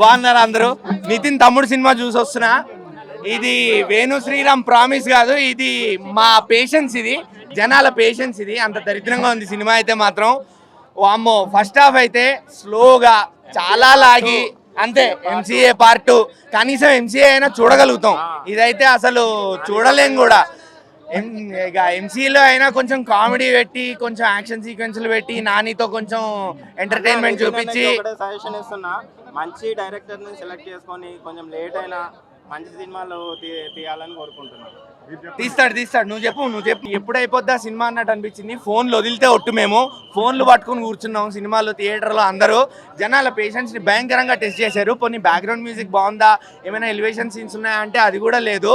బాగున్నారు అందరూ. నితిన్ తమ్ముడు సినిమా చూసి వస్తున్నా. ఇది వేణు శ్రీరామ్ ప్రామిస్ కాదు, ఇది మా పేషెన్స్, ఇది జనాల పేషెన్స్. ఇది అంత దరిద్రంగా ఉంది సినిమా అయితే మాత్రం. వామ్మో, ఫస్ట్ హాఫ్ అయితే స్లోగా చాలా లాగి అంతే. ఎంసీఏ పార్ట్ 2 కనీసం ఎంసీఏ అయినా చూడగలుగుతాం, ఇదైతే అసలు చూడలేం కూడా. ఇక ఎంసీలో అయినా కొంచెం కామెడీ పెట్టి, కొంచెం యాక్షన్ సీక్వెన్స్లు పెట్టి, నానితో కొంచెం ఎంటర్టైన్మెంట్ చూపించి సజెషన్ ఇస్తున్నా. మంచి డైరెక్టర్ ని సెలెక్ట్ చేసుకొని కొంచెం లేట్ అయినా మంచి సినిమాలు తీయాలని కోరుకుంటున్నాను. తీస్తాడు. నువ్వు చెప్పు ఎప్పుడు అయిపోద్దా సినిమా అన్నట్టు అనిపించింది. ఫోన్లు వదిలితే ఒట్టు, మేము ఫోన్లు పట్టుకుని కూర్చున్నాం సినిమాలో, థియేటర్లో. అందరూ జనాల పేషెన్స్ని భయంకరంగా టెస్ట్ చేశారు. కొన్ని బ్యాక్గ్రౌండ్ మ్యూజిక్ బాగుందా, ఏమైనా ఎలివేషన్ సీన్స్ ఉన్నాయా అంటే అది కూడా లేదు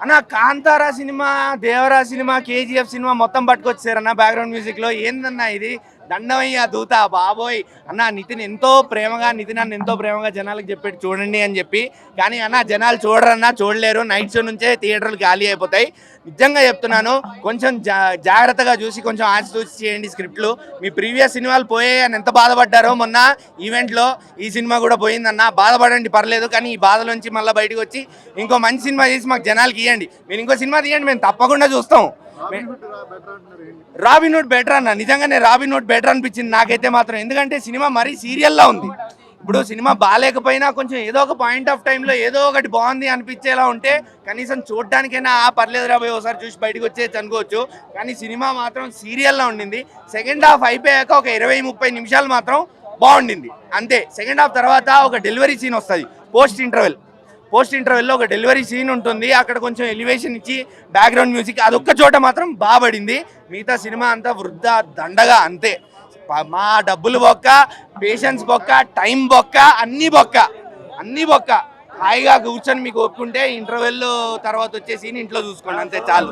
అన్న. Kantara cinema, Devara cinema, KGF cinema మొత్తం పట్టుకొచ్చారన్న బ్యాక్గ్రౌండ్ మ్యూజిక్లో. ఏందన్నా ఇది, దండమయ్యా దూత బాబోయ్ అన్న. నితిన్ ఎంతో ప్రేమగా జనాలకు చెప్పాడు చూడండి అని చెప్పి. కానీ అన్న జనాలు చూడరన్నా, చూడలేరు. నైట్ షో నుంచే థియేటర్లు ఖాళీ అయిపోతాయి. నిజంగా చెప్తున్నాను, కొంచెం జాగ్రత్తగా చూసి, కొంచెం ఆచితూచి చేయండి స్క్రిప్ట్లు. మీ ప్రీవియస్ సినిమాలు పోయాయి అని ఎంత బాధపడ్డారో మొన్న ఈవెంట్లో, ఈ సినిమా కూడా పోయిందన్న. బాధపడండి, పర్లేదు. కానీ ఈ బాధలోంచి మళ్ళీ బయటకు వచ్చి ఇంకో మంచి సినిమా చేసి మాకు జనాలకి ఇవ్వండి. మీరు ఇంకో సినిమా తీయండి, మేము తప్పకుండా చూస్తాం. రాబిన్హుడ్ బెటర్ అన్న, నిజంగానే రాబిన్హుడ్ బెటర్ అనిపించింది నాకైతే మాత్రం. ఎందుకంటే సినిమా మరీ సీరియల్లా ఉంది. ఇప్పుడు సినిమా బాగాలేకపోయినా కొంచెం ఏదో ఒక పాయింట్ ఆఫ్ టైంలో ఏదో ఒకటి బాగుంది అనిపించేలా ఉంటే కనీసం చూడడానికైనా పర్లేదు రాబోయే ఒకసారి చూసి బయటకు వచ్చేది అనుకోవచ్చు. కానీ సినిమా మాత్రం సీరియల్లా ఉండింది. సెకండ్ హాఫ్ అయిపోయాక ఒక 20-30 నిమిషాలు మాత్రం బాగుండింది అంతే. సెకండ్ హాఫ్ తర్వాత ఒక డెలివరీ సీన్ వస్తుంది. పోస్ట్ ఇంటర్వెల్లో ఒక డెలివరీ సీన్ ఉంటుంది. అక్కడ కొంచెం ఎలివేషన్ ఇచ్చి బ్యాక్గ్రౌండ్ మ్యూజిక్, అదొక్క చోట మాత్రం బాగా పడింది. మిగతా సినిమా అంతా వృద్ధా దండగా అంతే. మా డబ్బులు బొక్క, పేషెన్స్ బొక్క, టైం బొక్క, అన్నీ బొక్క. హాయిగా కూర్చొని మీకు ఒప్పుకుంటే ఇంటర్వెల్ తర్వాత వచ్చే సీన్ ఇంట్లో చూసుకోండి అంతే చాలు.